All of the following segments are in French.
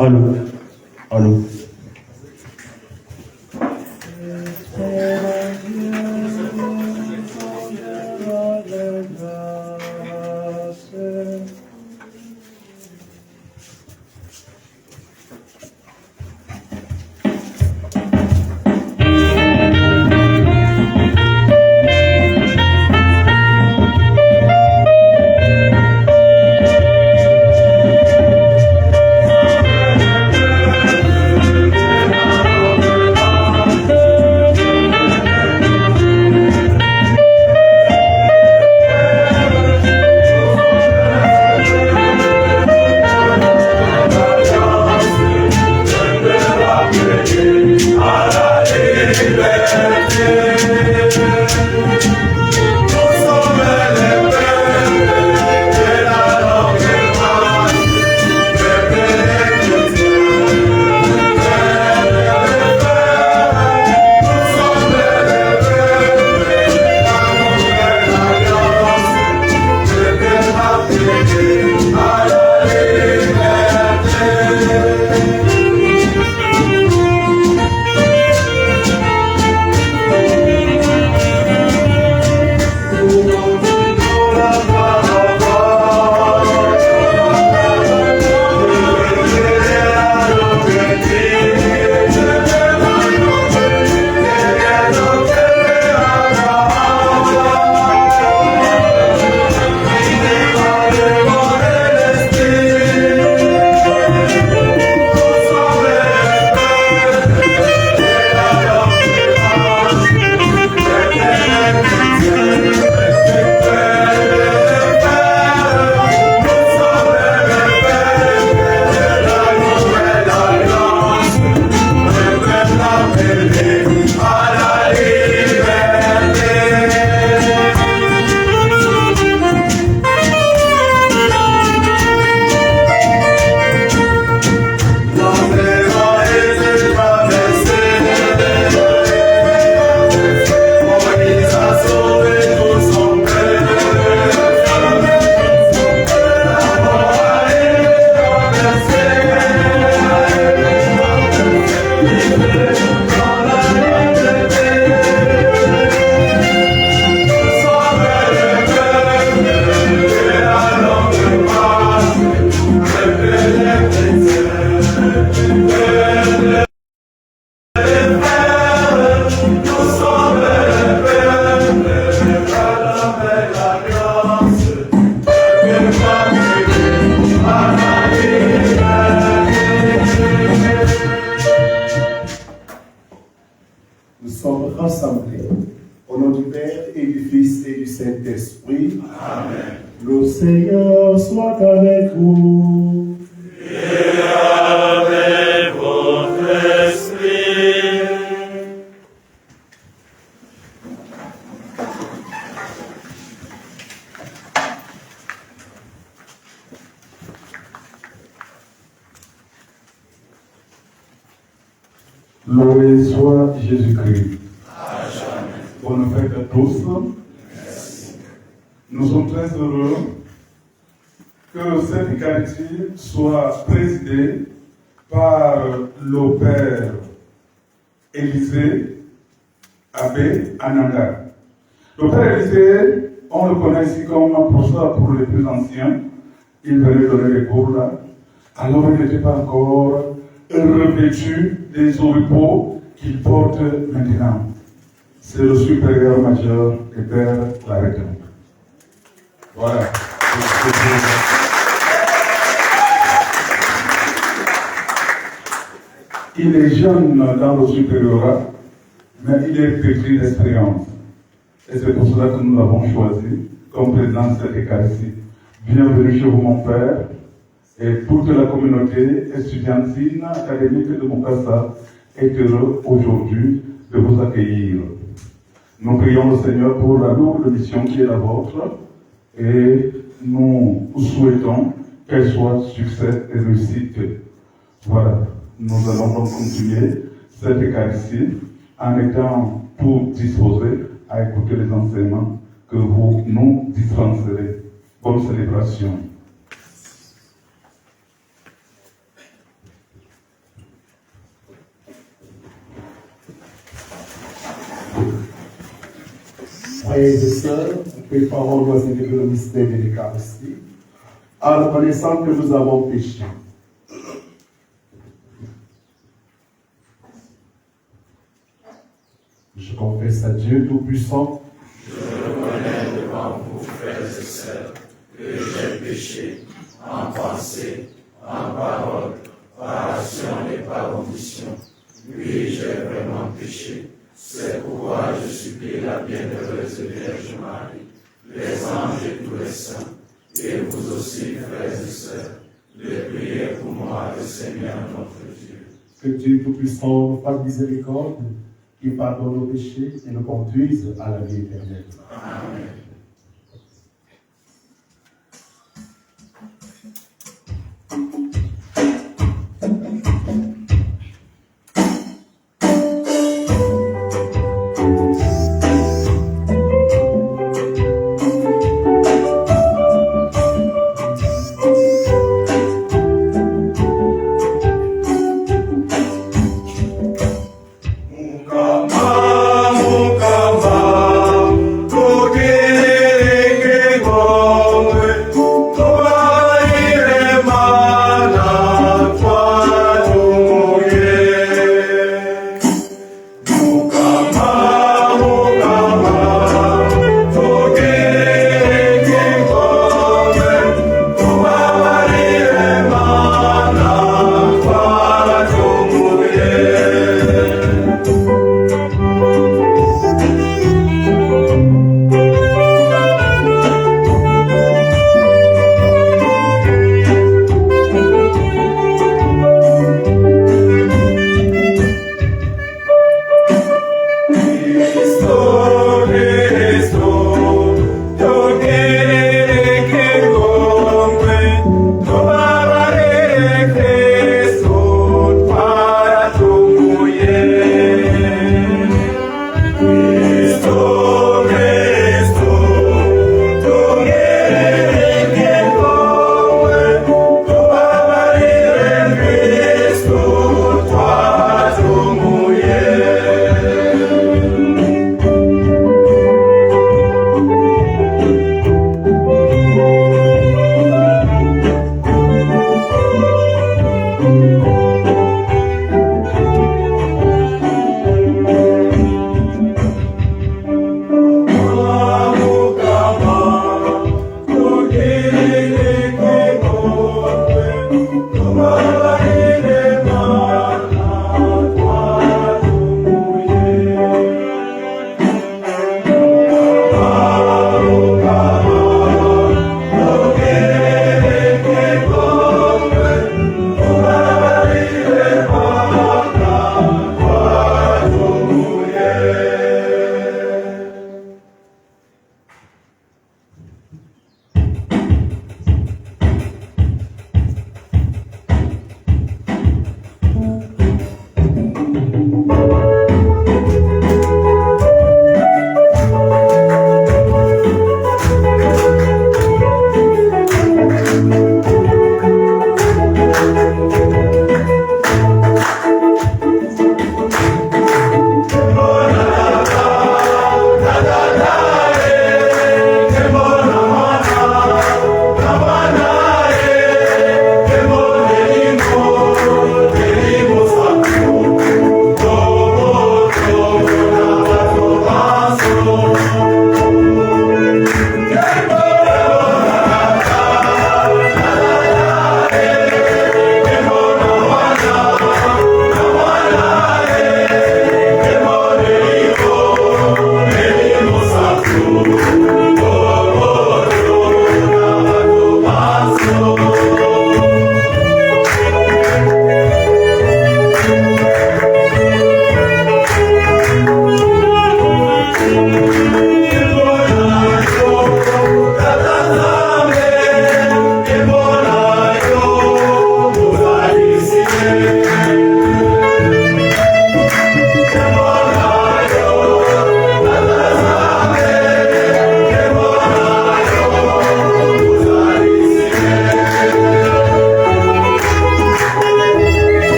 Allô, allô. Le Seigneur soit avec vous. Et avec votre esprit. Loué soit Jésus-Christ. Bonne fête à tous. Nous sommes très heureux que cette Eucharistie soit présidée par le Père Élisée Abbé Ananga. Le Père Élisée, on le connaît ici comme un professeur pour les plus anciens. Il venait donner les cours là. Alors il n'était pas encore revêtu des oripeaux qu'il porte maintenant. C'est le supérieur majeur et Père Lareton. Voilà. Il est jeune dans le supériorat, mais il est pétri d'expérience. Et c'est pour cela que nous l'avons choisi comme président de cette Eucharistie. Bienvenue chez vous, mon Père, et toute la communauté estudiantine académique de Mukasa est heureux aujourd'hui de vous accueillir. Nous prions le Seigneur pour la lourde mission qui est la vôtre et nous souhaitons qu'elle soit succès et réussite. Voilà, nous allons donc continuer cette Eucharistie en étant tout disposés à écouter les enseignements que vous nous dispenserez. Bonne célébration. Frères et sœurs, préparons-nous à célébrer le mystère de l'Eucharistie en reconnaissant que nous avons péché. Je confesse à Dieu Tout-Puissant. Je reconnais devant vous, frères et sœurs, que j'ai péché en pensée, en parole, par action et par omission. Oui, j'ai vraiment péché. C'est pourquoi je supplie la bienheureuse Vierge Marie, les anges et tous les saints, et vous aussi, frères et sœurs, de prier pour moi, le Seigneur notre Dieu. Que Dieu Tout-Puissant nous fasse miséricorde, qu'il pardonne nos péchés et nous conduise à la vie éternelle. Amen.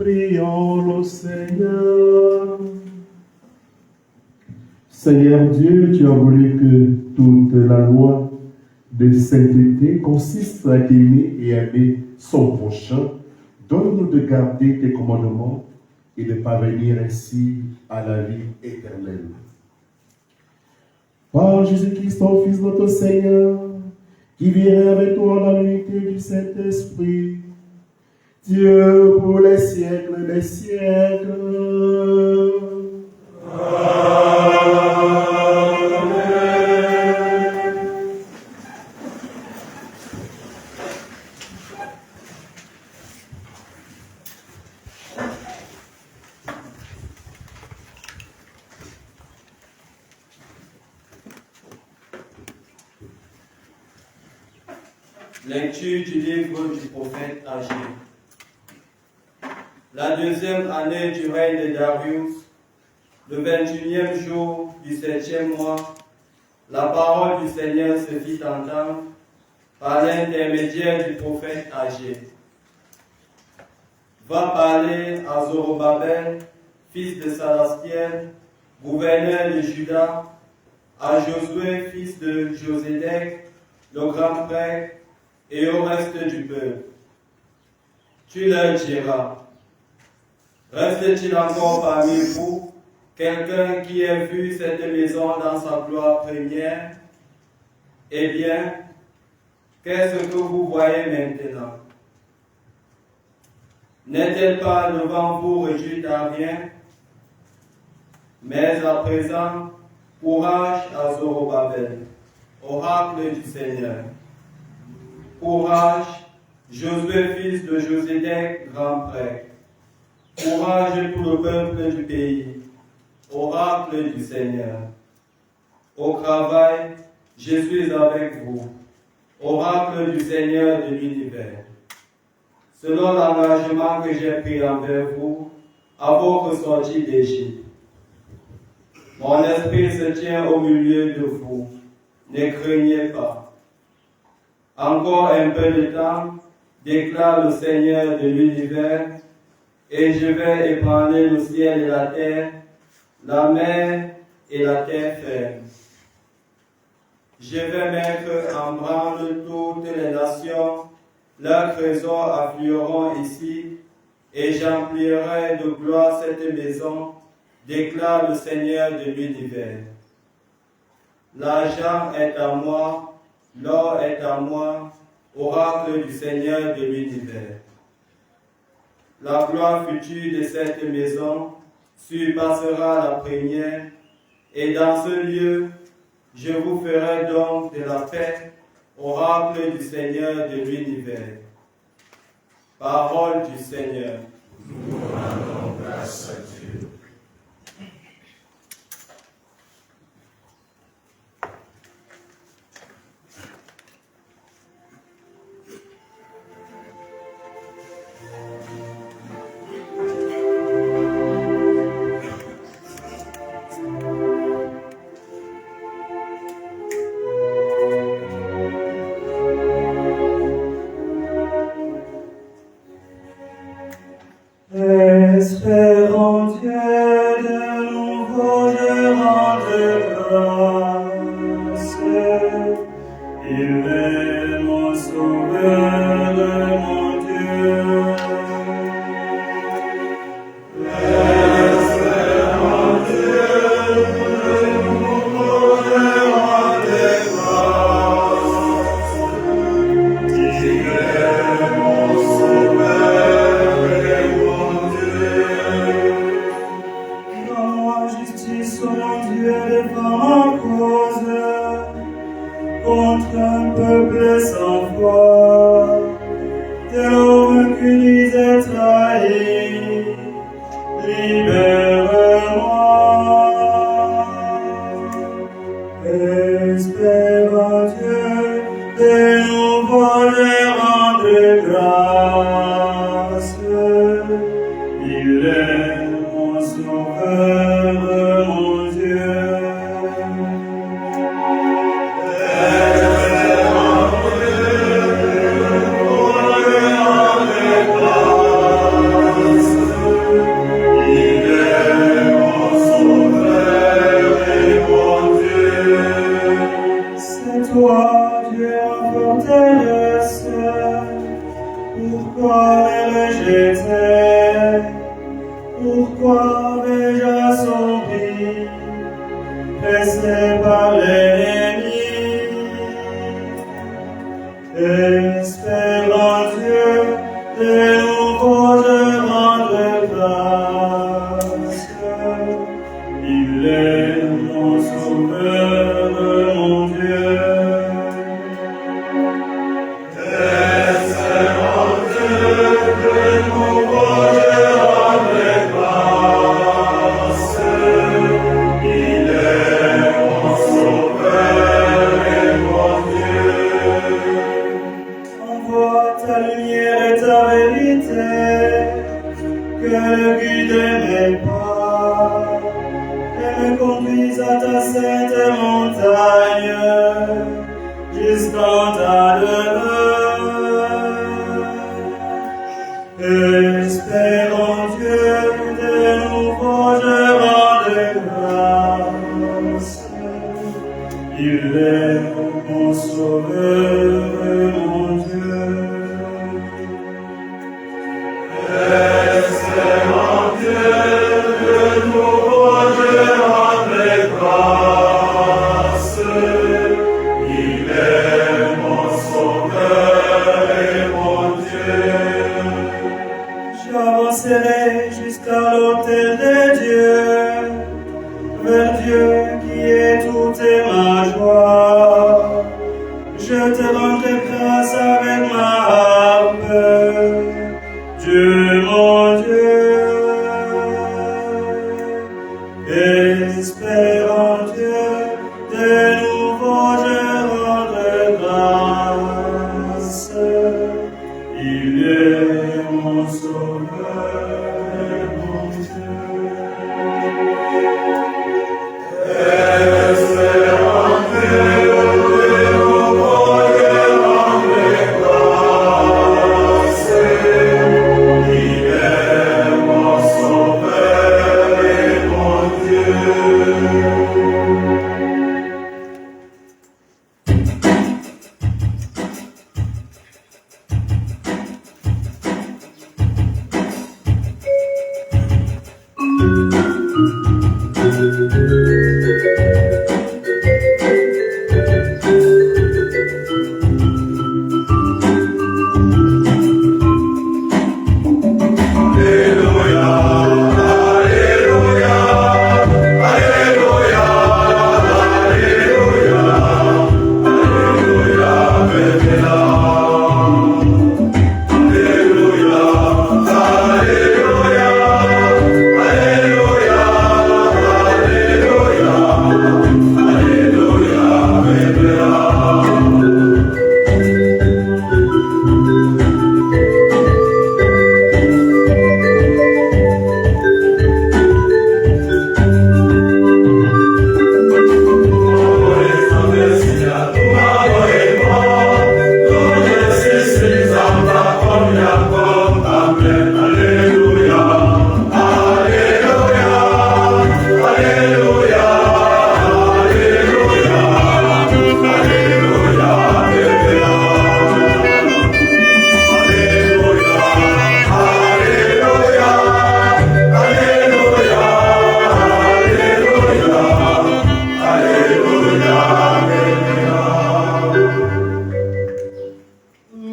Prions le Seigneur. Seigneur Dieu, tu as voulu que toute la loi de sainteté consiste à aimer et aimer son prochain. Donne-nous de garder tes commandements et de parvenir ainsi à la vie éternelle. Par Jésus-Christ, ton Fils, notre Seigneur, qui vient avec toi dans l'unité du Saint-Esprit, Dieu pour les siècles des siècles. Lecture du livre du prophète Agé. La deuxième année du règne de Darius, le 21e jour du 7e mois, la parole du Seigneur se fit entendre par l'intermédiaire du prophète Agé. Va parler à Zorobabel, fils de Salastiel, gouverneur de Juda, à Josué, fils de Josédek, le grand prêtre, et au reste du peuple. Tu leur diras, reste-t-il encore parmi vous quelqu'un qui ait vu cette maison dans sa gloire première? Eh bien, qu'est-ce que vous voyez maintenant? N'est-elle pas devant vous réduite à rien? Mais à présent, courage à Zorobabel, oracle du Seigneur. Courage, Josué, fils de Josédek, grand prêtre. Courage pour le peuple du pays, oracle du Seigneur. Au travail, je suis avec vous, oracle du Seigneur de l'univers. Selon l'engagement que j'ai pris envers vous, à votre sortie d'Égypte. Mon esprit se tient au milieu de vous, ne craignez pas. Encore un peu de temps, déclare le Seigneur de l'univers, et je vais ébranler le ciel et la terre, la mer et la terre ferme. Je vais mettre en branle toutes les nations, leurs trésors afflueront ici, et j'emplirai de gloire cette maison, déclare le Seigneur de l'univers. L'argent est à moi, l'or est à moi, oracle du Seigneur de l'univers. La gloire future de cette maison surpassera la première, et dans ce lieu, je vous ferai donc de la paix, oracle du Seigneur de l'univers. Parole du Seigneur. Nous rendons grâce à Dieu. Espérons Dieu de nouveau, je rends grâce. Il est mon sauveur, mon Dieu. Espérons Dieu de nouveau, je rends grâce. Il est mon sauveur. Son Dieu défend ma cause contre un peuple sans foi, de l'homme qui disait trahi, libère-moi. Espère en Dieu, de nouveau les rendre grâce. Il est mon sauveur, mon Dieu. Grâce. me jeter? Pourquoi vais-je assombri, pressé par l'ennemi? Espérant Dieu, de nouveau je rendrai grâce. Il est mon sauveur, mon Dieu. Espérant Dieu, de nouveau je rendrai grâce. Il est mon sauveur et mon Dieu. Envoie ta lumière et ta vérité, que guide mes pas, et me conduise à ta sainte montagne, jusqu'en ta demeure. Espérant Dieu, de nouveau je rendrai grâce. Il est mon sauveur, mon Dieu. Espérant Dieu, de nouveau je rendrai grâce. Il est mon sauveur et mon Dieu. J'avancerai jusqu'à l'autel de Dieu, vers Dieu qui est toute ma joie. Je te rendrai grâce avec ma harpe, Dieu mon Dieu. Espérant Dieu, de nouveau je rendrai grâce. Il est mon sauveur et mon Dieu. Espérant Dieu, de nouveau je rendrai grâce. Il est mon sauveur et mon Dieu.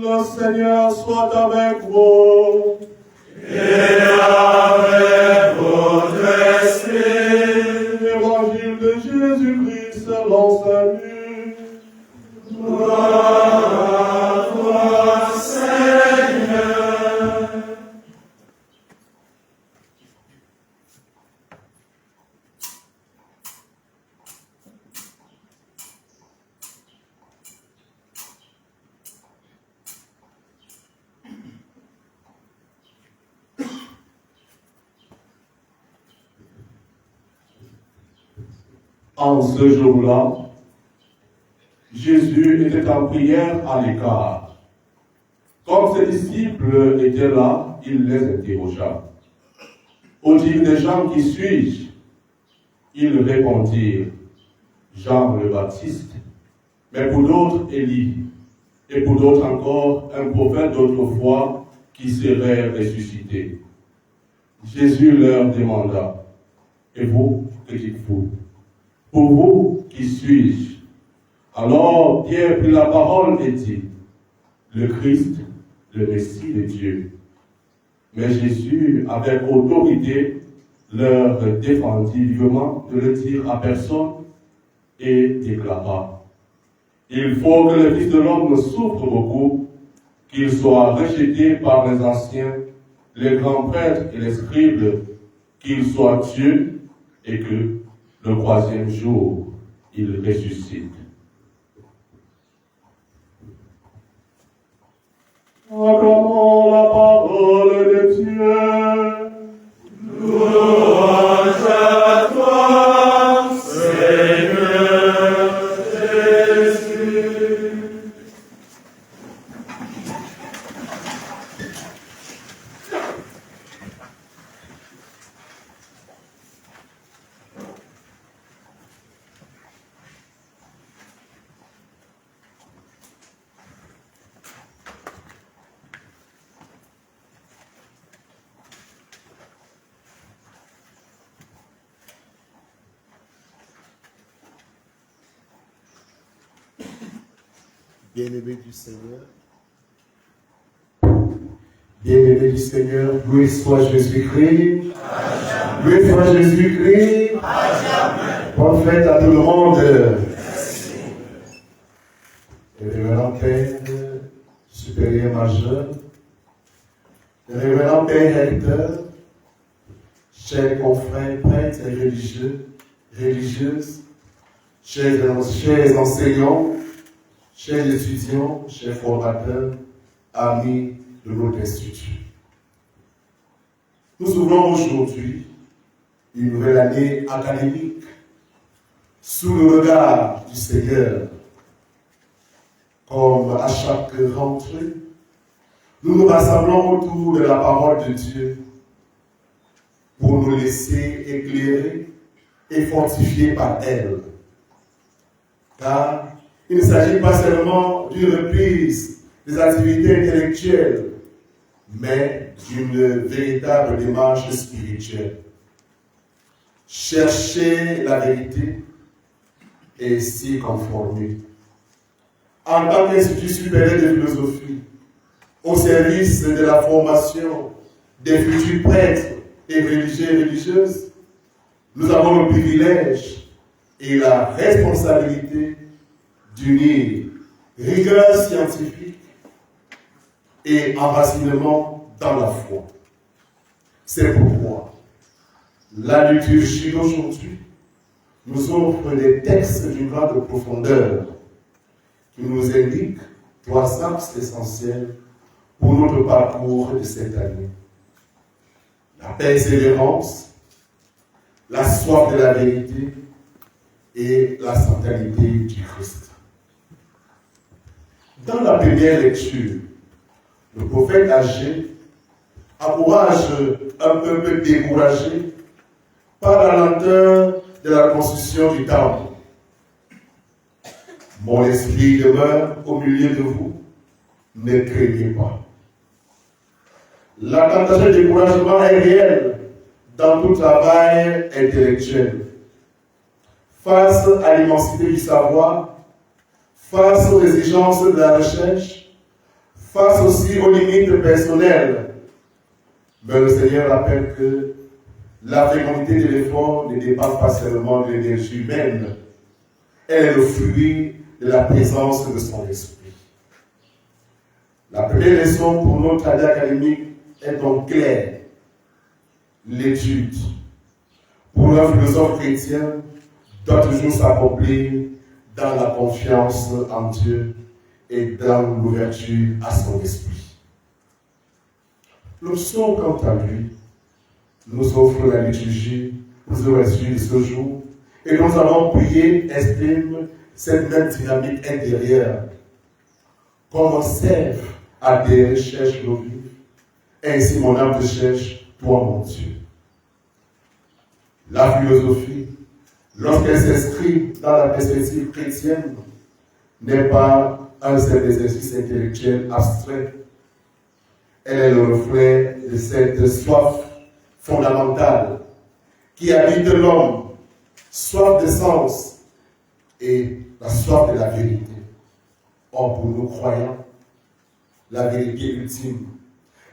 Le Seigneur soit avec vous. Et avec votre esprit. Évangile de Jésus-Christ selon Salut. Gloire à toi, Seigneur. En ce jour-là, Jésus était en prière à l'écart. Comme ses disciples étaient là, il les interrogea. Au dire des gens, qui suis-je? Ils répondirent, Jean le Baptiste, mais pour d'autres, Élie, et pour d'autres encore, un prophète d'autrefois qui seraient ressuscités. Jésus leur demanda, et vous, que dites-vous? Pour vous, qui suis-je? Alors Pierre prit la parole et dit, le Christ, le Messie de Dieu. Mais Jésus, avec autorité, leur défendit vivement de le dire à personne et déclara, il faut que le Fils de l'homme souffre beaucoup, qu'il soit rejeté par les anciens, les grands prêtres et les scribes, qu'il soit tué et que le troisième jour, il ressuscite. Acclamons la parole de Dieu. Louange à toi, Seigneur Jésus. Bien-aimés du Seigneur, bien-aimés du Seigneur, loué soit Jésus-Christ, loué soit Jésus-Christ, bonne fête à tout le monde. Le révérend Père supérieur majeur, le révérend Père Hector, chers confrères, prêtres et religieux, religieuses, chers enseignants, chers étudiants, chers formateurs, amis de notre institut. Nous ouvrons aujourd'hui une nouvelle année académique sous le regard du Seigneur. Comme à chaque rentrée, nous nous rassemblons autour de la parole de Dieu pour nous laisser éclairer et fortifier par elle. Car il ne s'agit pas seulement d'une reprise des activités intellectuelles, mais d'une véritable démarche spirituelle. Chercher la vérité et s'y conformer. En tant qu'Institut supérieur de philosophie, au service de la formation des futurs prêtres et religieux et religieuses, nous avons le privilège et la responsabilité d'unir rigueur scientifique et enracinement dans la foi. C'est pourquoi la liturgie d'aujourd'hui nous offre des textes d'une grande profondeur qui nous indiquent trois axes essentiels pour notre parcours de cette année. La persévérance, la soif de la vérité et la sainteté du Christ. Dans la première lecture, le prophète Agé encourage un peuple découragé par la lenteur de la construction du temple. Mon esprit demeure au milieu de vous, ne craignez pas. La tentation du découragement est réelle dans tout travail intellectuel. Face à l'immensité du savoir, face aux exigences de la recherche, face aussi aux limites personnelles. Mais le Seigneur rappelle que la fécondité de l'effort ne dépend pas seulement de l'énergie humaine, elle est le fruit de la présence de son esprit. La première leçon pour notre année académique est donc claire. L'étude, pour un philosophe chrétien, doit toujours s'accomplir dans la confiance en Dieu et dans l'ouverture à son esprit. Le psaume, quant à lui, nous offre la liturgie pour aujourd'hui de ce jour, et nous allons prier, exprime cette même dynamique intérieure. Comme sève à des recherches nos vies, ainsi mon âme te cherche, toi mon Dieu. La philosophie, lorsqu'elle s'inscrit dans la perspective chrétienne, n'est pas un seul exercice intellectuel abstrait. Elle est le reflet de cette soif fondamentale qui habite l'homme, soif de sens et la soif de la vérité. Or, pour nous croyants, la vérité ultime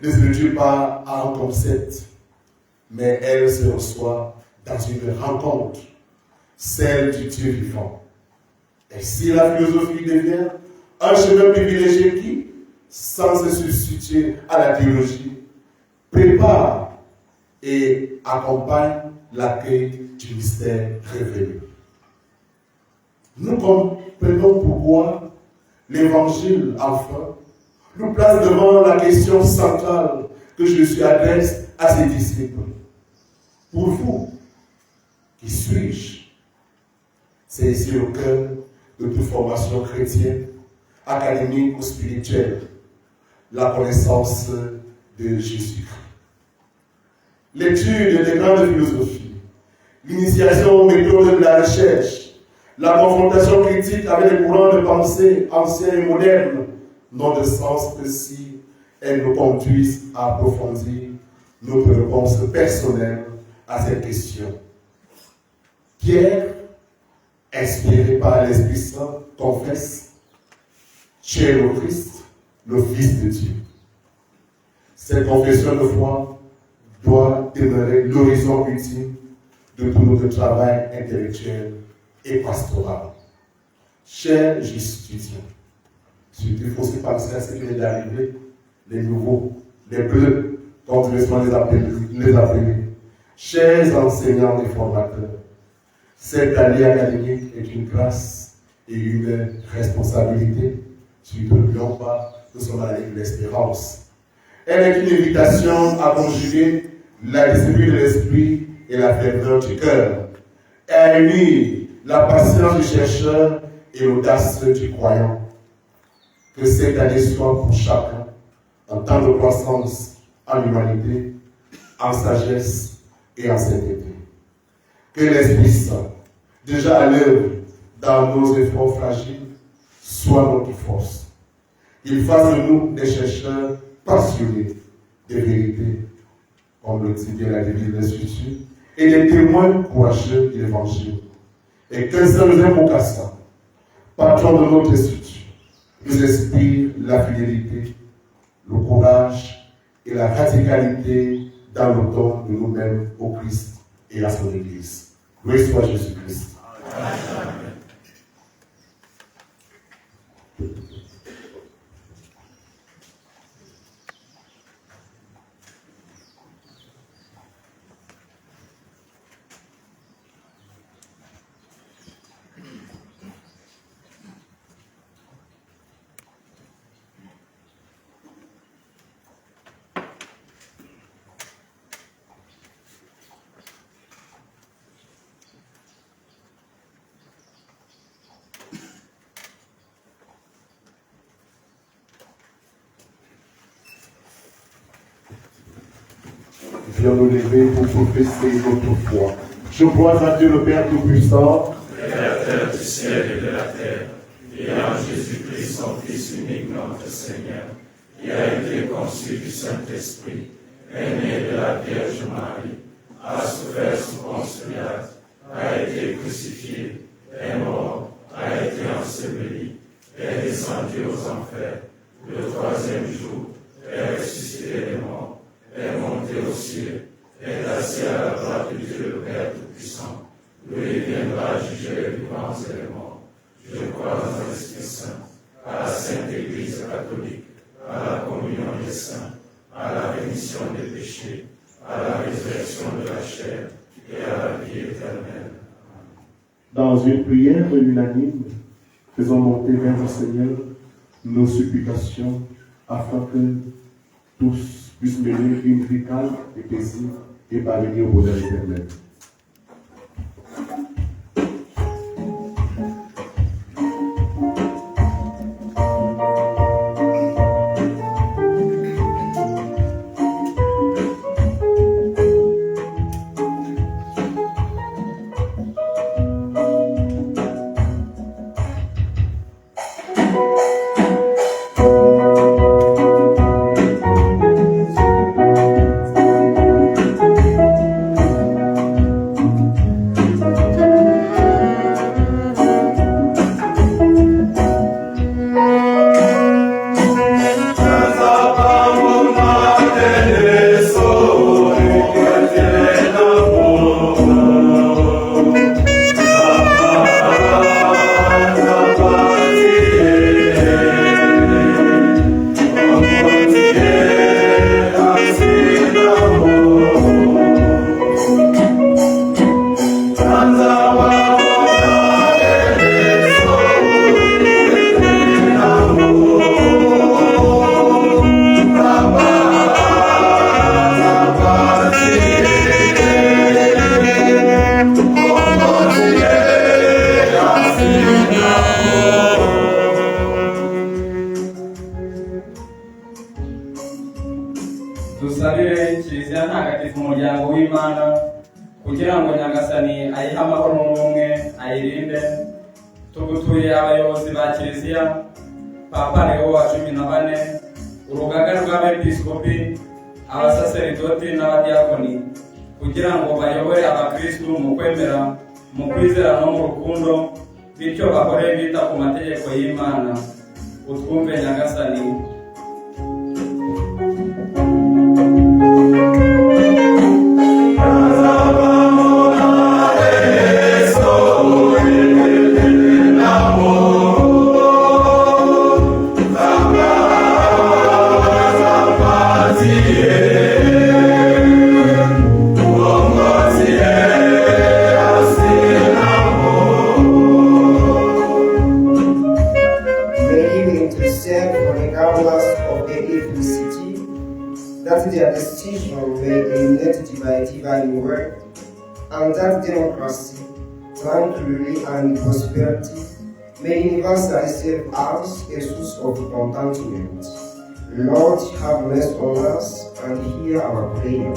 ne se réduit pas à un concept, mais elle se reçoit dans une rencontre, celle du Dieu vivant. Et si la philosophie devient un chemin privilégié qui, sans se substituer à la théologie, prépare et accompagne l'accueil du mystère révélé. Nous comprenons pourquoi l'Évangile, enfin, nous place devant la question centrale que Jésus adresse à ses disciples. Pour vous, qui suis-je? C'est ici le cœur de toute formation chrétienne, académique ou spirituelle, la connaissance de Jésus-Christ. L'étude des grandes philosophies, l'initiation aux méthodes de la recherche, la confrontation critique avec les courants de pensée anciens et modernes n'ont de sens que si elles nous conduisent à approfondir notre réponse personnelle à cette question. Pierre, inspiré par l'Esprit Saint, confesse: Tu es le Christ, le Fils de Dieu. Cette confession de foi doit demeurer l'horizon ultime de tout notre travail intellectuel et pastoral. Chers étudiants, il faut aussi penser à ce qui est d'arriver, les nouveaux, les bleus, comme nous les appeler. Chers enseignants et formateurs, cette année académique est une grâce et une responsabilité. N'oublions pas, nous sommes à l'année de l'espérance. Elle est une invitation à conjuguer la discipline de l'esprit et la ferveur du cœur, et à unir la patience du chercheur et l'audace du croyant. Que cette année soit pour chacun un temps de croissance en humanité, en sagesse et en sainteté. Que l'Esprit Saint, déjà à l'œuvre dans nos efforts fragiles, soit notre force. Qu'il fasse de nous des chercheurs passionnés des vérités, comme le dit bien la devise de l'Institut, et des témoins courageux de l'Évangile. Et que Saint-Joseph Bokassa, patron de notre Institut, nous inspire la fidélité, le courage et la radicalité dans le don de nous-mêmes au Christ et à son Église. Loué soit Jésus-Christ. Amen. Viens nous lever pour professer notre foi. Je crois à Dieu le Père Tout-Puissant, Créateur du ciel et de la terre, et en Jésus-Christ, son Fils unique, notre Seigneur, qui a été conçu du Saint-Esprit, est né de la Vierge Marie, a souffert sous Ponce Pilate, a été crucifié, est mort, a été enseveli, est descendu aux enfers, le troisième jour, est ressuscité des morts, est monté au ciel, est assis à la droite de Dieu le Père Tout-Puissant. Lui viendra juger les vivants et les morts. Je crois en l'Esprit Saint, à la Sainte Église catholique, à la communion des saints, à la rémission des péchés, à la résurrection de la chair et à la vie éternelle. Dans une prière unanime, faisons monter vers le Seigneur nos supplications afin que tous puissent mener une vie calme et paisible et parvenir au bonheur éternel. kiliziya ntagatifu umuryango w'Imana kugira ngo Nyagasani ayihe amahoro n'ubumwe ayirinde. Tugutuye abayobozi ba kiliziya, Papa Leo wa 14, urugaga rw'abepiskopi, abasaseridoti n'abadiyakoni, kugira ngo bayobore abakristu mu kwemera, mu kwizera no mu rukundo, bityo bahore bita ku mategeko y'Imana. Utwumve Nyagasani. Divine word, and that democracy, tranquility and prosperity may universally serve as a source of contentment. Lord, have mercy on us and hear our prayer.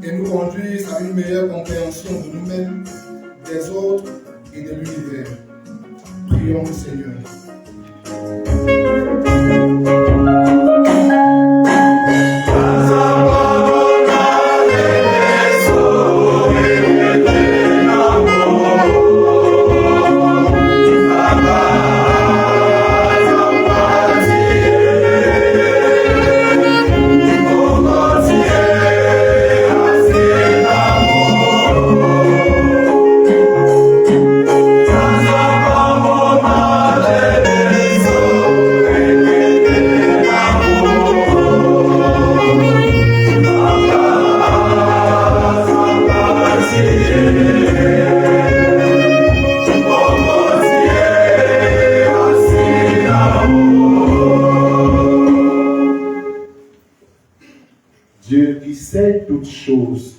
Et nous conduise à une meilleure compréhension de nous-mêmes, des autres et de l'univers. Prions le Seigneur. Dieu qui sait toutes choses,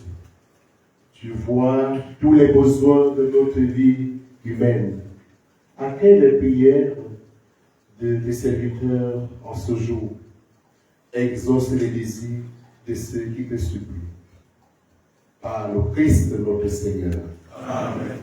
tu vois tous les besoins de notre vie humaine. Accueille les prières de tes serviteurs en ce jour. Exauce les désirs de ceux qui te supplient. Par le Christ notre Seigneur. Amen.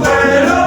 Bueno,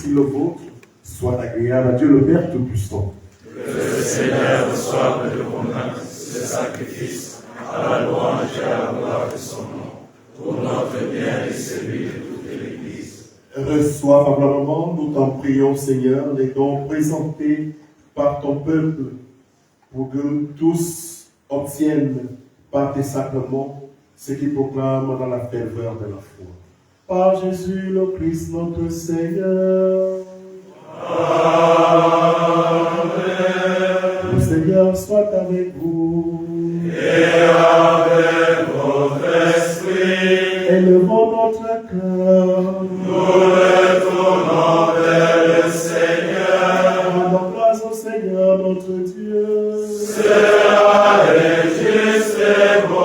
aussi le vôtre soit agréable à Dieu le Père Tout-Puissant. Que le Seigneur reçoive de vos mains ce sacrifice à la louange et à la gloire de son nom, pour notre bien et celui de toute l'Église. Reçois favorablement, nous t'en prions, Seigneur, les dons présentés par ton peuple, pour que nous tous obtiennent par tes sacrements ce qui proclame dans la ferveur de la foi. Par Jésus le Christ notre Seigneur. Amen. Le Seigneur soit avec vous. Et avec votre esprit. Élevons notre cœur. Nous le tournons vers le Seigneur. Rendons grâce au Seigneur notre Dieu. C'est vrai, juste et bon.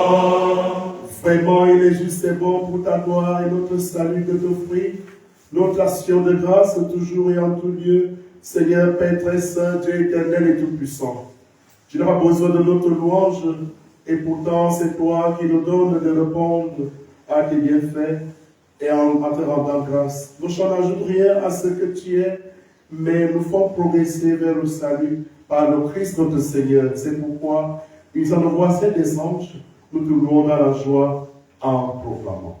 Vraiment, il est juste et bon pour ta gloire et notre salut de t'offrir notre action de grâce toujours et en tout lieu. Seigneur, Père très saint, Dieu éternel et tout-puissant. Tu n'as pas besoin de notre louange et pourtant c'est toi qui nous donnes de répondre à tes bienfaits et en te rendant grâce. Nos chants n'ajoutent rien à ce que tu es, mais nous font progresser vers le salut par le Christ notre Seigneur. C'est pourquoi ils en envoient des anges. Nous te louons dans la joie en proclamant.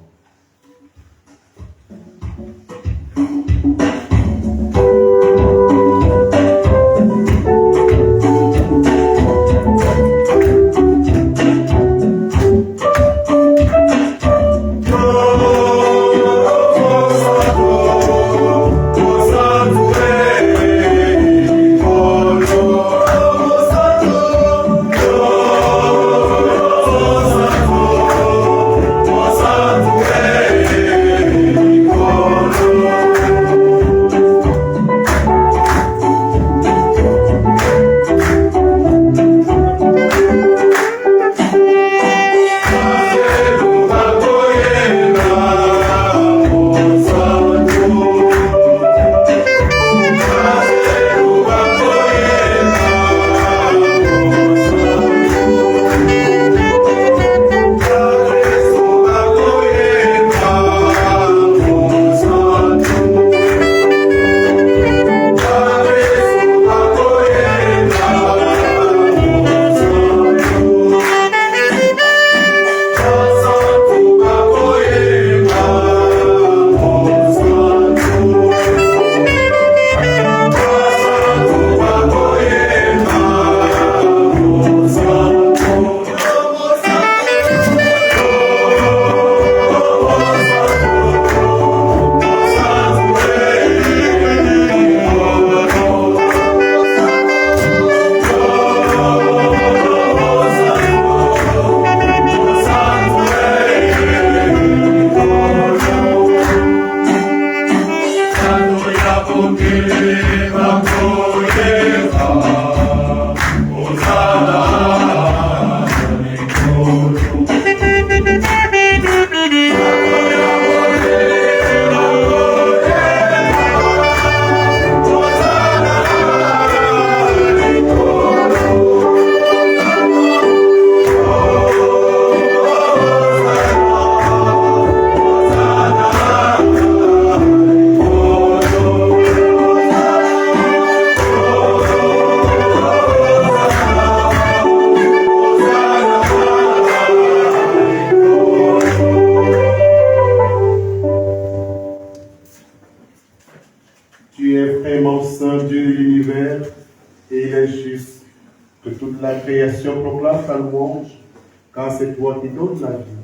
C'est toi qui donnes la vie,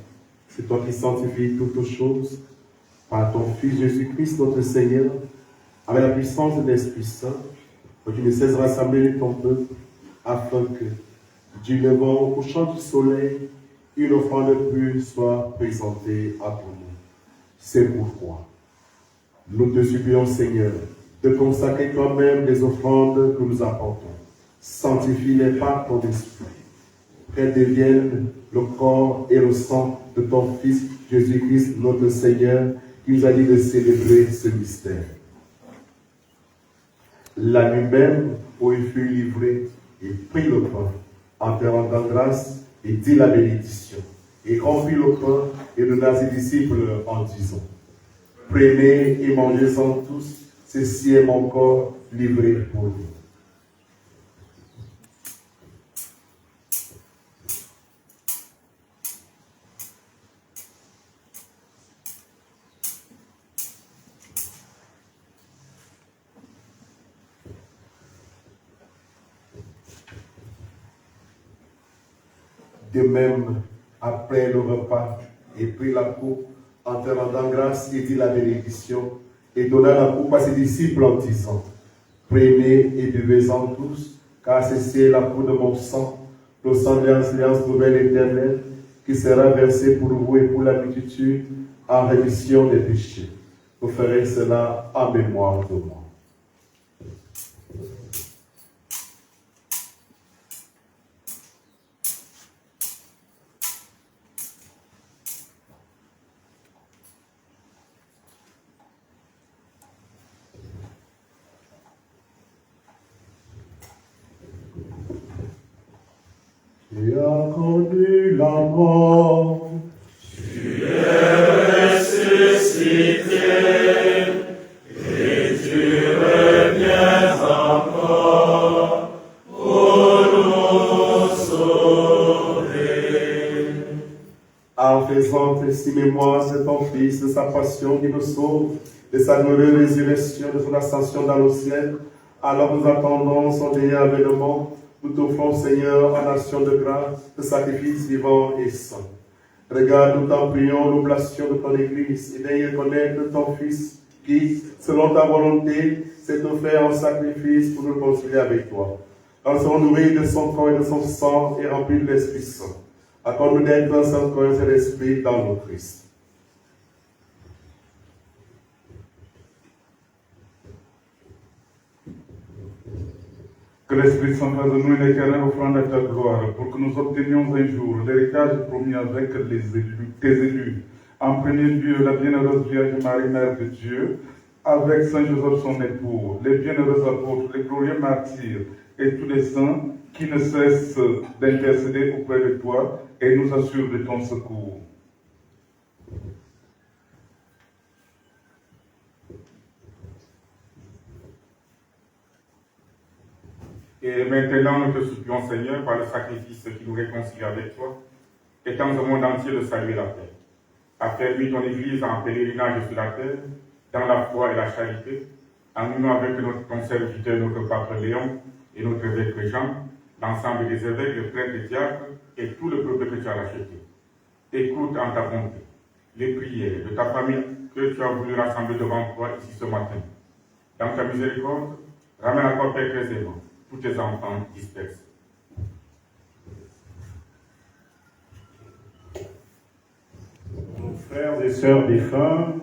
c'est toi qui sanctifies toutes choses par ton Fils Jésus-Christ, notre Seigneur, avec la puissance de l'Esprit Saint, que tu ne cesses de rassembler ton peuple, afin que, du levant au couchant du soleil, une offrande pure soit présentée à ton nom. C'est pourquoi nous te supplions, Seigneur, de consacrer toi-même les offrandes que nous apportons. Sanctifie-les par ton esprit. Qu'elles deviennent le corps et le sang de ton Fils Jésus-Christ, notre Seigneur, qui nous a dit de célébrer ce mystère. La nuit même où il fut livré, il prit le pain, en te rendant grâce, et dit la bénédiction, et rompit le pain et donna à ses disciples en disant: Prenez et mangez-en tous, Ceci est mon corps livré pour vous. De même, après le repas, il prit la coupe en te rendant grâce, il dit la bénédiction et donna la coupe à ses disciples en disant: prenez et buvez-en tous, car ceci est la coupe de mon sang, le sang de l'alliance nouvelle éternelle, qui sera versé pour vous et pour la multitude en rémission des péchés. Vous ferez cela en mémoire de moi. Tu as connu la mort. Tu es ressuscité et tu reviens encore pour nous sauver. En faisant ainsi mémoire de ton Fils, de sa passion qui nous sauve, de sa glorieuse résurrection, de son ascension dans le ciel, alors nous attendons son dernier avènement. Nous t'offrons, Seigneur, en action de grâce, de sacrifice vivant et saint. Regarde, nous t'en prions, l'oblation de ton Église, et d'ailleurs connaître ton Fils, qui, selon ta volonté, s'est offert en sacrifice pour nous concilier avec toi. Quand serons nourris de son corps et de son sang et remplis de l'Esprit Saint, accorde-nous d'être un seul corps et seul esprit dans le Christ. Que l'Esprit Saint fasse de nous une éternelle offrande à ta gloire, pour que nous obtenions un jour l'héritage promis avec tes élus. En premier lieu, la bienheureuse Vierge Marie, Mère de Dieu, avec Saint Joseph son époux, les bienheureux apôtres, les glorieux martyrs et tous les saints qui ne cessent d'intercéder auprès de toi et nous assurent de ton secours. Et maintenant, nous te supplions, Seigneur, par le sacrifice qui nous réconcilie avec toi, étends au monde entier le salut et la paix. Affermis ton Église en pèlerinage sur la terre, dans la foi et la charité, en union avec ton serviteur, notre Pape Léon, et notre évêque Jean, l'ensemble des évêques, les prêtres, les diacres, et tout le peuple que tu as racheté. Écoute en ta bonté les prières de ta famille que tu as voulu rassembler devant toi ici ce matin. Dans ta miséricorde, ramène à toi, Père très aimant, tous tes enfants dispersés. Nos frères et sœurs défunts,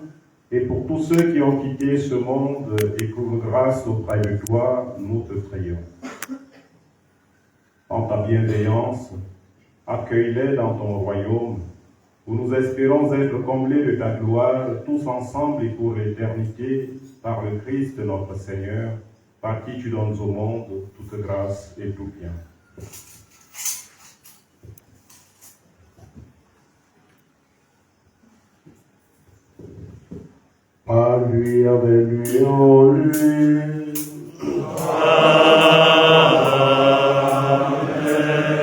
et pour tous ceux qui ont quitté ce monde et pour grâce auprès de toi, nous te prions. En ta bienveillance, accueille-les dans ton royaume, où nous espérons être comblés de ta gloire, tous ensemble et pour l'éternité, par le Christ notre Seigneur, par qui tu donnes au monde toute grâce et tout bien. Par lui, avec lui, en lui.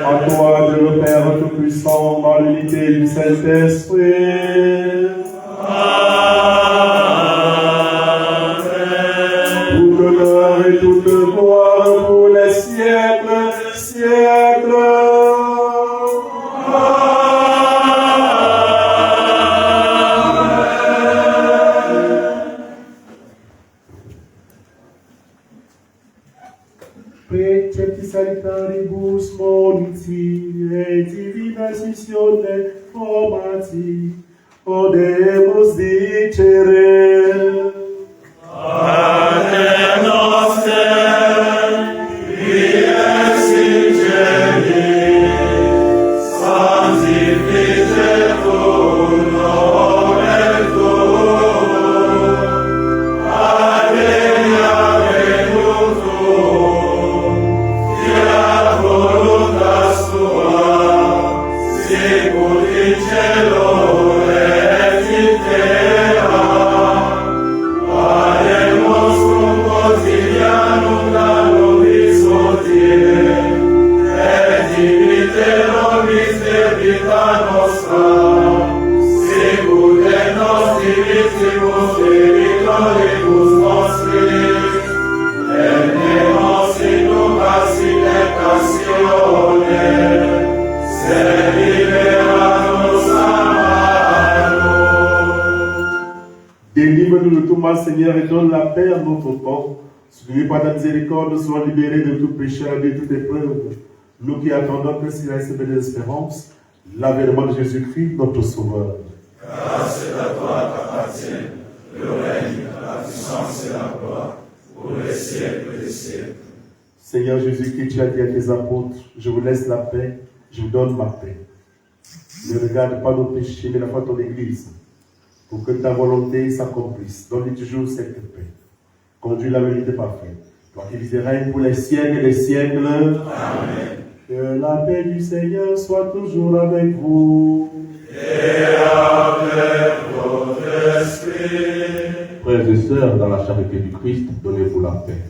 À toi, Dieu le Père Tout-Puissant, dans l'unité du Saint-Esprit. Toute honneur et toute gloire pour les siècles, siècles. Precepti salitaribus moniti et divina missione formati, odemus dicere. Pater noster, qui es in celis, sanctificetur nomen tuum, adveniat regnum tuum, fiat voluntas tua, sicut in cielo et in terra. Seigneur, et donne la paix à notre temps. Soutenus par ta miséricorde, nous soyons libérés de tout péché, de toute épreuve. Nous qui attendons que s'il y a une belle espérance, l'avènement de Jésus-Christ, notre Sauveur. Grâce à toi qu'appartiennent le règne, la puissance et la gloire, pour les siècles des siècles. Seigneur Jésus-Christ, tu as dit à tes apôtres, je vous laisse la paix, je vous donne ma paix. Ne regarde pas nos péchés, mais la foi de ton Église, pour que ta volonté s'accomplisse. Donne-lui toujours cette paix. Conduis la vérité parfaite. Toi qui vis et règnes pour les siècles et les siècles. Amen. Que la paix du Seigneur soit toujours avec vous. Et avec votre esprit. Frères et sœurs, dans la charité du Christ, donnez-vous la paix.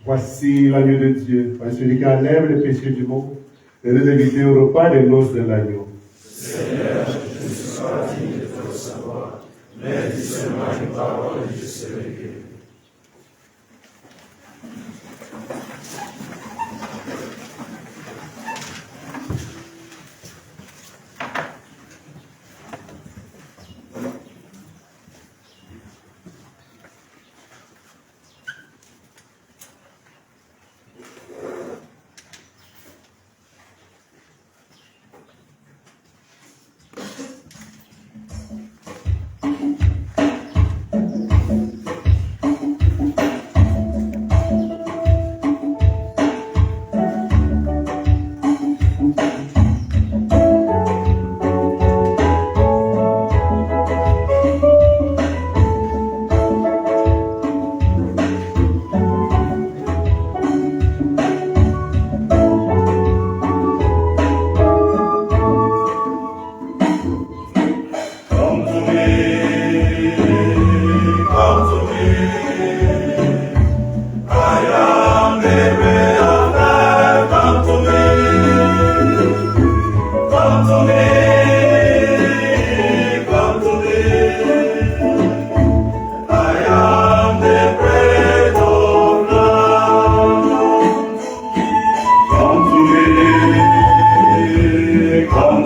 Voici l'agneau de Dieu, celui qui enlève les péchés du monde et les inviter au repas des noces de l'agneau. Seigneur, je ne suis pas digne de te recevoir, mais dis seulement une parole et je serai guéri. Come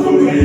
to me.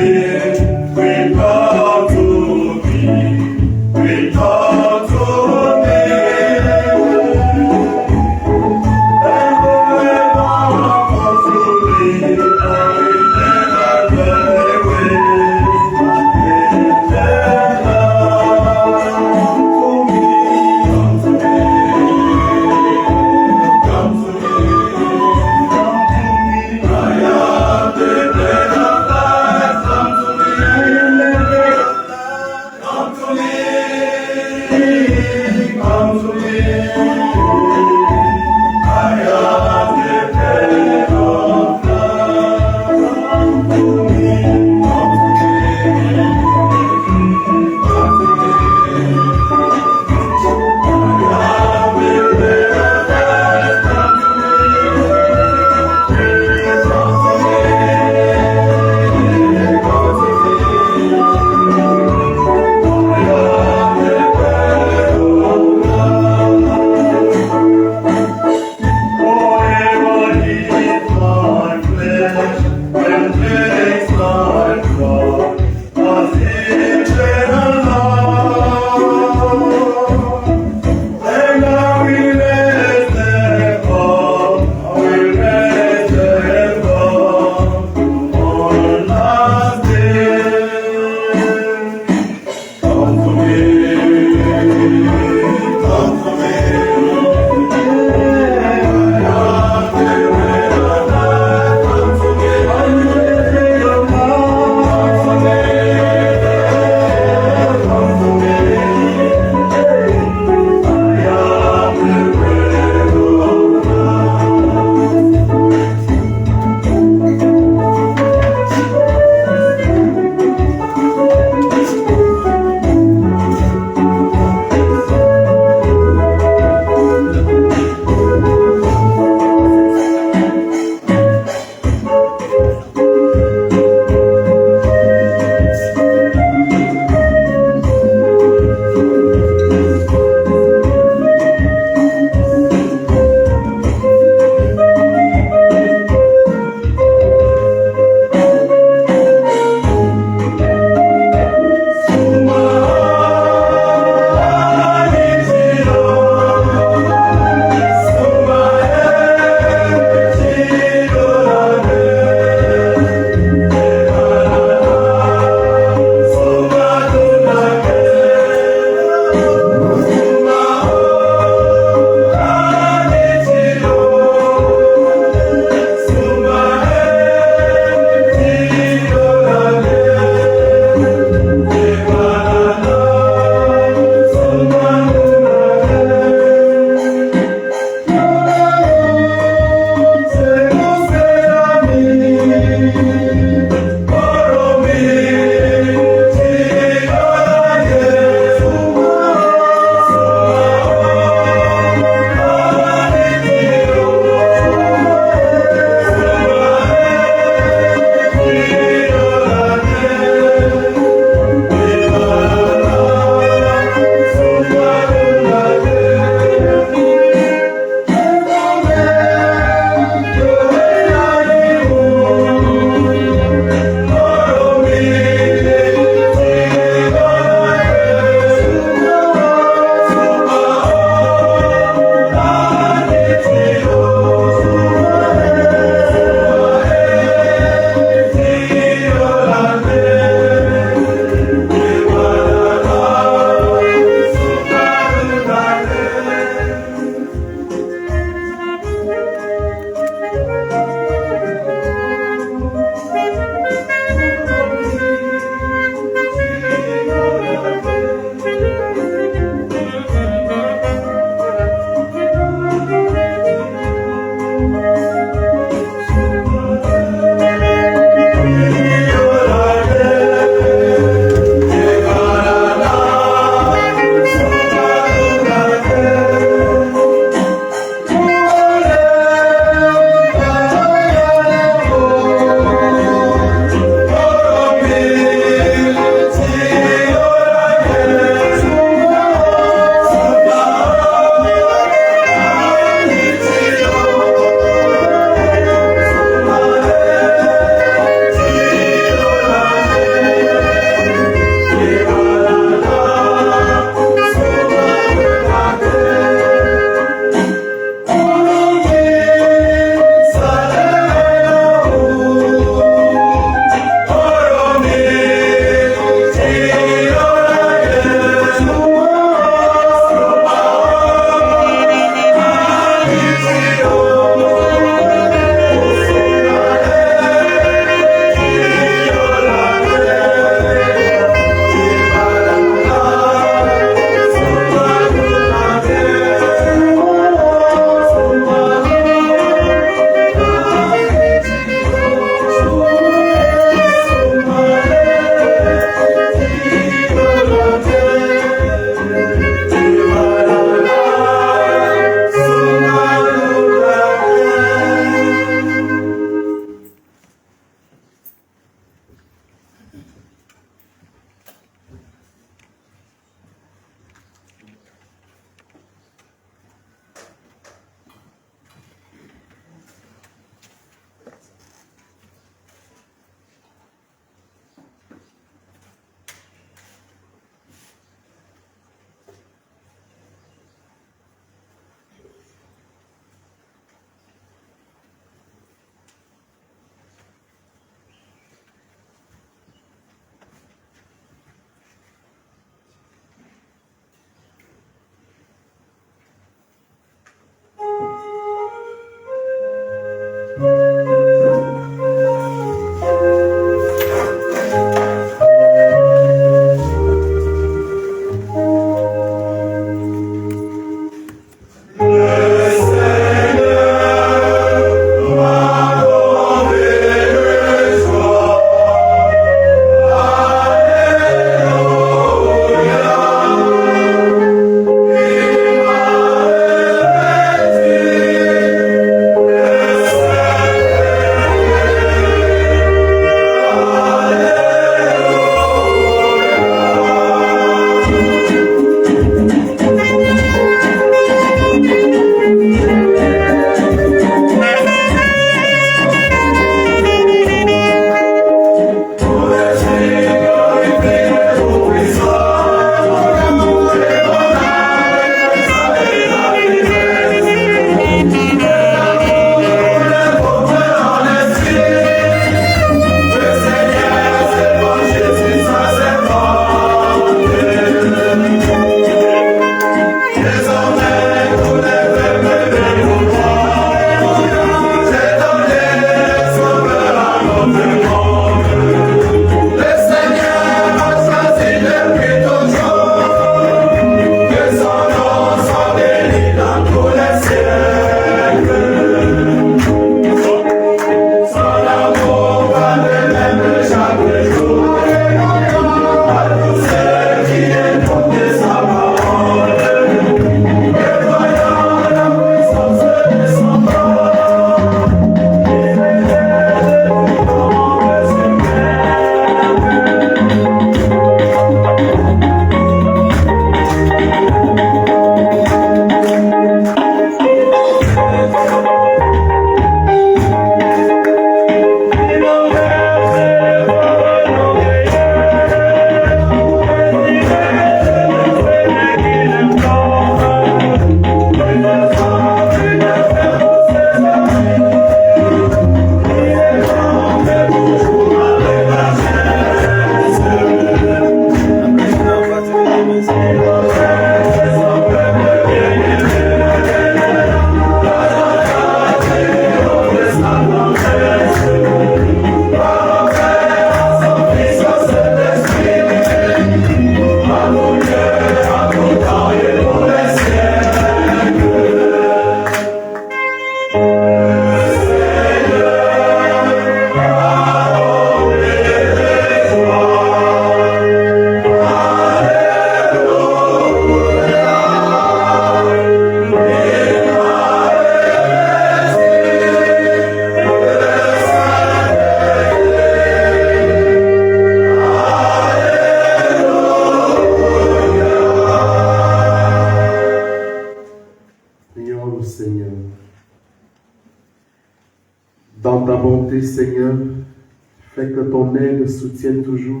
Fais que ton aide soutienne toujours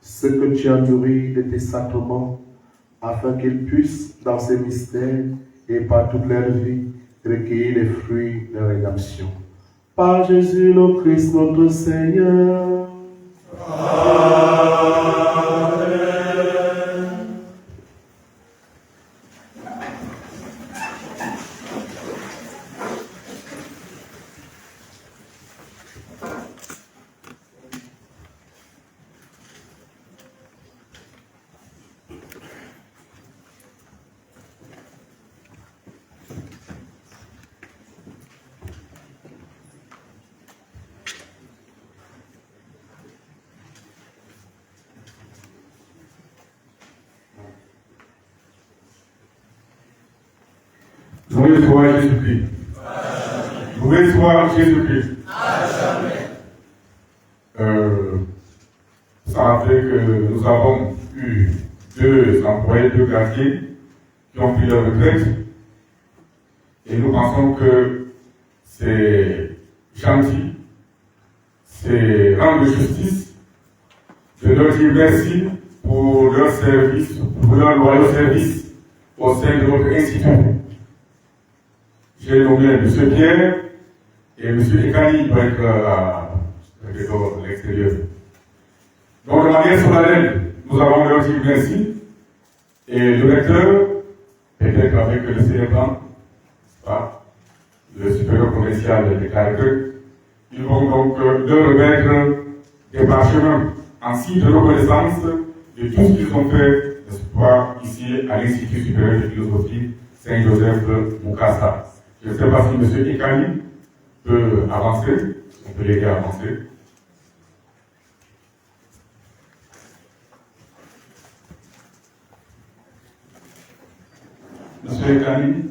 ceux que tu as nourris de tes sacrements, afin qu'ils puissent, dans ces mystères et par toute leur vie, recueillir les fruits de la rédemption. Par Jésus le Christ notre Seigneur. Loué soit Jésus-Christ. Loué soit Jésus-Christ. Ça fait que nous avons eu 2 employés, 2 gardiens qui ont pris leur retraite. Et nous pensons que c'est gentil, c'est rendre justice de leur dire merci pour leur service, pour leur loyal service au sein de notre institut. J'ai nommé M. Pierre et M. Ekani pour être à l'extérieur. Donc, de manière solennelle, nous avons leur dit merci. Et le recteur, peut-être avec le célébrant, le supérieur provincial de Caractère, ils vont donc leur remettre des parchemins en signe de reconnaissance de tout ce qu'ils ont fait, n'est-ce pas, ici à l'Institut supérieur de philosophie Saint-Joseph Mukasa. Je ne sais pas si M. Ekani peut avancer, on peut l'aider à avancer. M. Ekani.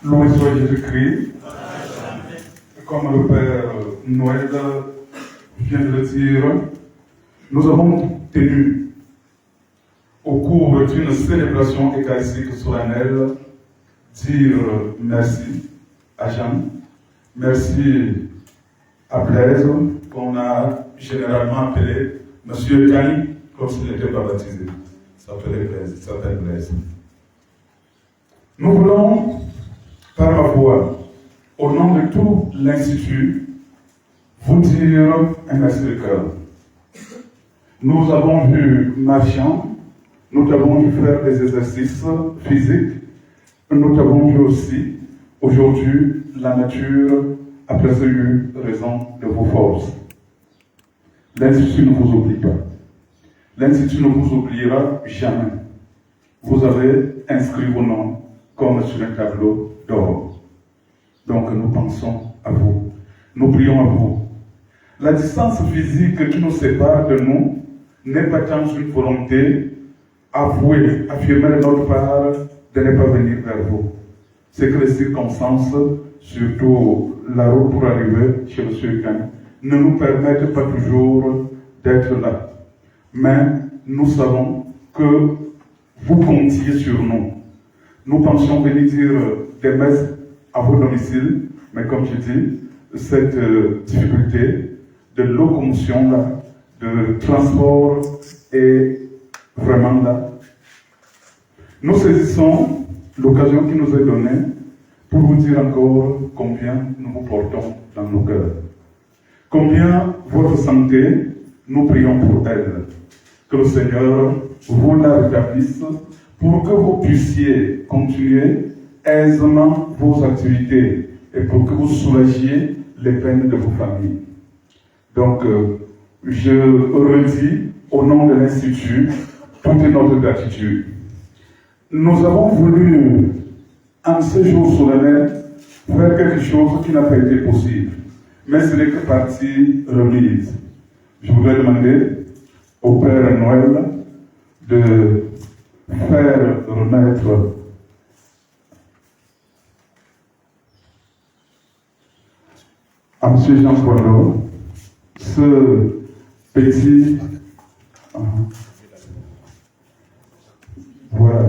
Loué soit Jésus-Christ. Comme le Père Noël vient de le dire, nous avons tenu au cours d'une célébration eucharistique solennelle dire merci à Jean, merci à Blaise, qu'on a généralement appelé Monsieur Kani, comme s'il n'était pas baptisé. Il s'appelle Blaise. Nous voulons, par ma voix, au nom de tout l'Institut, vous dire un merci de cœur. Nous avons vu Marchand, nous avons dû faire des exercices physiques, nous avons dû aussi, aujourd'hui, la nature a presque eu raison de vos forces. L'Institut ne vous oublie pas. L'Institut ne vous oubliera jamais. Vous avez inscrit vos noms comme sur un tableau d'or. Donc nous pensons à vous. Nous prions à vous. La distance physique qui nous sépare de nous n'est pas tant une volonté avouée, affirmée de notre part de ne pas venir vers vous. C'est que les circonstances, surtout la route pour arriver chez M. Khan, ne nous permettent pas toujours d'être là. Mais nous savons que vous comptiez sur nous. Nous pensions venir dire des messes à vos domiciles, mais comme je dis, cette difficulté de locomotion là, de transport est vraiment là. Nous saisissons l'occasion qui nous est donnée pour vous dire encore combien nous vous portons dans nos cœurs. Combien votre santé, nous prions pour elle. Que le Seigneur vous la rétablisse pour que vous puissiez continuer aisément vos activités et pour que vous soulagiez les peines de vos familles. Donc, je redis au nom de l'Institut toute notre gratitude. Nous avons voulu, en ce jour solennel, faire quelque chose qui n'a pas été possible. Mais ce n'est que partie remise. Je voudrais demander au Père Noël de faire remettre à M. Jean Poirot ce petit... Voilà.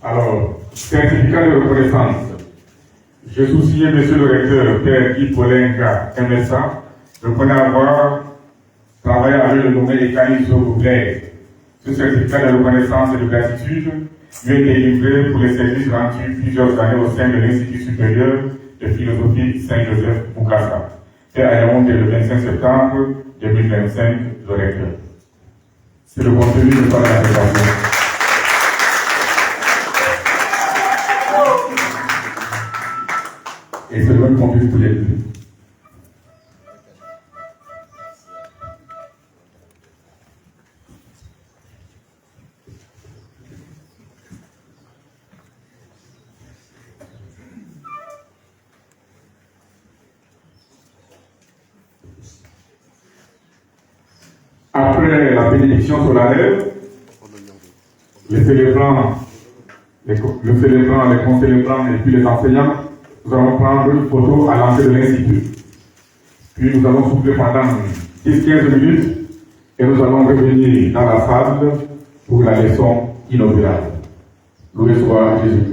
Alors, certificat de reconnaissance. Je souciais, monsieur le recteur, Père Guy Polenka MSA, je connais avoir travaillé avec le nommé Ekani Blaise. Ce certificat de reconnaissance et de gratitude lui est délivré pour les services rendus plusieurs années au sein de l'Institut supérieur de philosophie Saint-Joseph Bukassa, fait à Yaoundé le 25 septembre 2025, le recteur. C'est le contenu de son intervention. Et c'est le même contenu pour les deux. Après la bénédiction solennelle, les célébrants, les concélébrants et puis les enseignants, nous allons prendre une photo à l'entrée de l'Institut. Puis nous allons souffler pendant 10-15 minutes et nous allons revenir dans la salle pour la leçon inaugurale. Loué soit Jésus.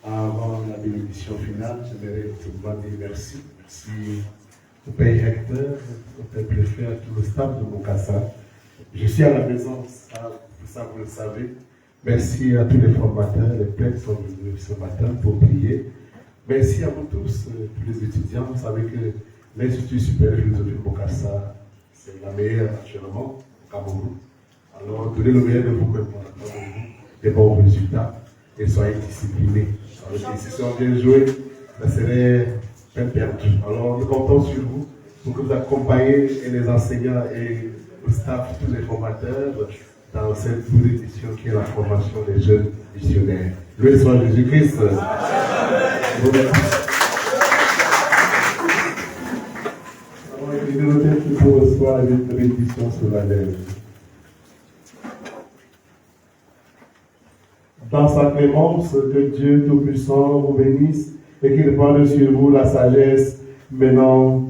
Avant la bénédiction finale, j'aimerais simplement dire merci. Merci au Père recteur, au Père préfet, à tout le staff de Bukassa. Je suis à la maison, ça vous le savez. Merci à tous les formateurs, les prêtres qui sont venus ce matin pour prier. Merci à vous tous, tous les étudiants. Vous savez que l'Institut supérieur de philosophie de Bukassa, c'est la meilleure actuellement au Cameroun. Alors, donnez le meilleur de vous-même pour le Cameroun, des bons résultats et soyez disciplinés. Alors, si on vient jouer, ça serait peine perdue. Alors, nous comptons sur vous pour que vous accompagniez les enseignants et le staff, tous les formateurs, dans cette nouvelle édition qui est la formation des jeunes missionnaires. Loué soit Jésus-Christ. Alors, il est noté qu'il faut recevoir une bénédiction solennelle. dans sa clémence, que Dieu Tout-Puissant vous bénisse et qu'il répande sur vous la sagesse menant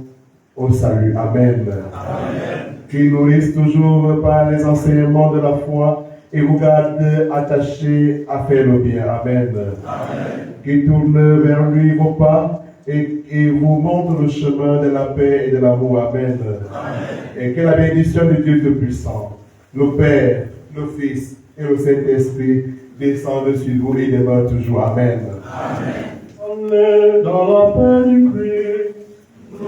au salut. Amen. Amen. Qu'il nourrisse toujours par les enseignements de la foi et vous garde attachés à faire le bien. Amen. Amen. Qu'il tourne vers lui vos pas et vous montre le chemin de la paix et de l'amour. Amen. Amen. Et que la bénédiction de Dieu Tout-Puissant, le Père, le Fils et le Saint-Esprit descendent sur vous et demeurent toujours. Amen. Amen. On est dans la paix du Christ. Nous